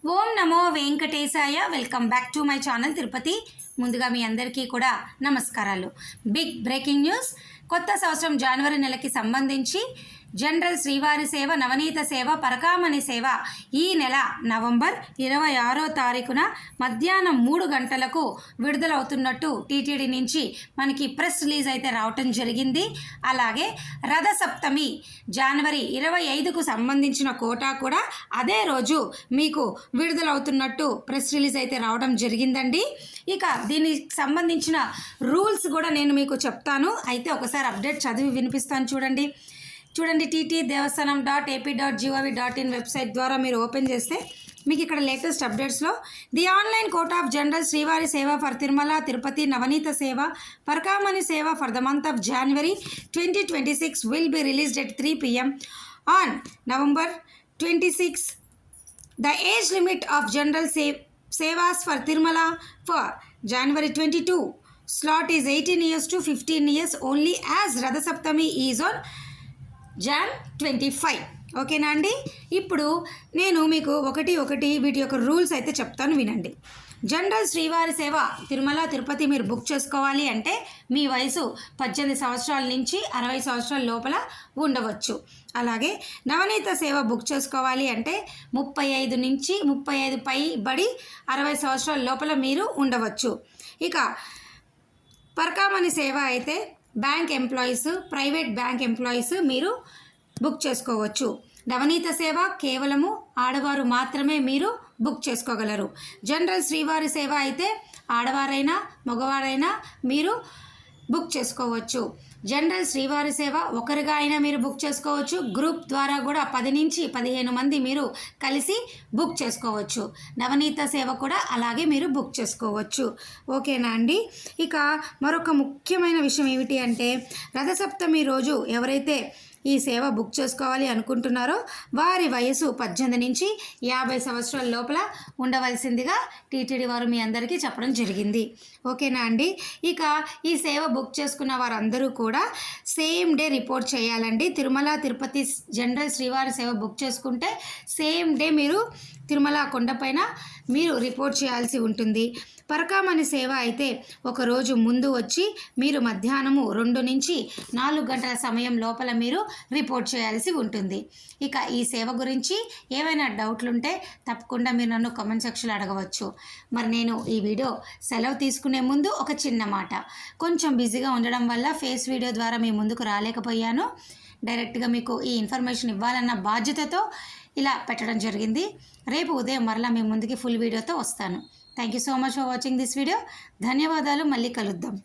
ఓం నమో వెంకటేశాయ. Welcome back to my channel Tirupati. ముందుగా మీ అందరికీ కూడా నమస్కారాలు. Big breaking news. కొత్త సంవత్సరం జనవరి నెలకి సంబంధించి జనరల్ శ్రీవారి సేవ, నవనీత సేవ, పరకామణి సేవ ఈ నెల నవంబర్ 26వ తారీఖున మధ్యాహ్నం 3 గంటలకు విడుదలవుతున్నట్టు టీటీడీ నుంచి మనకి ప్రెస్ రిలీజ్ అయితే రావటం జరిగింది. అలాగే రథసప్తమి జనవరి 25కు సంబంధించిన కోటా కూడా అదే రోజు మీకు విడుదలవుతున్నట్టు ప్రెస్ రిలీజ్ అయితే రావడం జరిగిందండి. ఇక దీనికి సంబంధించిన రూల్స్ కూడా నేను మీకు చెప్తాను. అయితే ఒకసారి అప్డేట్ చదివి వినిపిస్తాను. చూడండి tt.దేవస్థానం.ap.gov.in వెబ్సైట్ ద్వారా మీరు ఓపెన్ చేస్తే మీకు ఇక్కడ లేటెస్ట్ అప్డేట్స్లో the online quota of general Srivari Seva for Tirumala Tirupati Navaneetha Seva Parakamani Seva for the month of January 2026 will be released at 3 p.m. on November 26. The age limit of general sevas for Tirumala for January 22 slot is 18 years to 15 years only, as Radha Saptami is on Jan 25. ఓకేనా అండి. ఇప్పుడు నేను మీకు ఒకటి వీటి యొక్క rules అయితే చెప్తాను, వినండి. జనరల్ శ్రీవారి సేవ తిరుమల తిరుపతి మీరు బుక్ చేసుకోవాలి అంటే మీ వయసు 18 సంవత్సరాల నుంచి 60 సంవత్సరాల లోపల ఉండవచ్చు. అలాగే నవనీత సేవ బుక్ చేసుకోవాలి అంటే 35 నుంచి 35 పైబడి 60 సంవత్సరాల లోపల మీరు ఉండవచ్చు. ఇక పరకామణి సేవ అయితే bank employees, private bank employees మీరు బుక్ చేసుకోవచ్చు. నవనీత సేవ కేవలము ఆడవారు మాత్రమే మీరు బుక్ చేసుకోగలరు. జనరల్ శ్రీవారి సేవ అయితే ఆడవారైనా మగవారైనా మీరు బుక్ చేసుకోవచ్చు. జనరల్ శ్రీవారి సేవ ఒకరిగా అయినా మీరు బుక్ చేసుకోవచ్చు. గ్రూప్ ద్వారా కూడా 10 నుంచి 15 మంది మీరు కలిసి బుక్ చేసుకోవచ్చు. నవనీత సేవ కూడా అలాగే మీరు బుక్ చేసుకోవచ్చు. ఓకేనా అండి. ఇక మరొక ముఖ్యమైన విషయం ఏమిటి అంటే రథసప్తమి రోజు ఎవరైతే ఈ సేవ బుక్ చేసుకోవాలి అనుకుంటున్నారో వారి వయసు 18 నుంచి 50 సంవత్సరాల లోపల ఉండవలసిందిగా టీటీడీ వారు మీ అందరికీ చెప్పడం జరిగింది. ఓకేనా అండి. ఇక ఈ సేవ బుక్ చేసుకున్న వారందరూ కూడా సేమ్ డే రిపోర్ట్ చేయాలండి. తిరుమల తిరుపతి జనరల్ శ్రీవారి సేవ బుక్ చేసుకుంటే సేమ్ డే మీరు తిరుమల కొండపైన మీరు రిపోర్ట్ చేయాల్సి ఉంటుంది. పరకామణి సేవ అయితే ఒకరోజు ముందు వచ్చి మీరు మధ్యాహ్నము 2 నుంచి 4 గంటల సమయం లోపల మీరు రిపోర్ట్ చేయాల్సి ఉంటుంది. ఇక ఈ సేవ గురించి ఏవైనా డౌట్లుంటే తప్పకుండా మీరు నన్ను కామెంట్ సెక్షన్లో అడగవచ్చు. మరి నేను ఈ వీడియో సెలవు తీసుకునే ముందు ఒక చిన్న మాట, కొంచెం బిజీగా ఉండడం వల్ల ఫేస్ వీడియో ద్వారా మీ ముందుకు రాలేకపోయాను. డైరెక్ట్గా మీకు ఈ ఇన్ఫర్మేషన్ ఇవ్వాలన్న బాధ్యతతో ఇలా పెట్టడం జరిగింది. రేపు ఉదయం మరలా మీ ముందుకి ఫుల్ వీడియోతో వస్తాను. Thank you so much for watching this video. ధన్యవాదాలు. మళ్ళీ కలుద్దాం.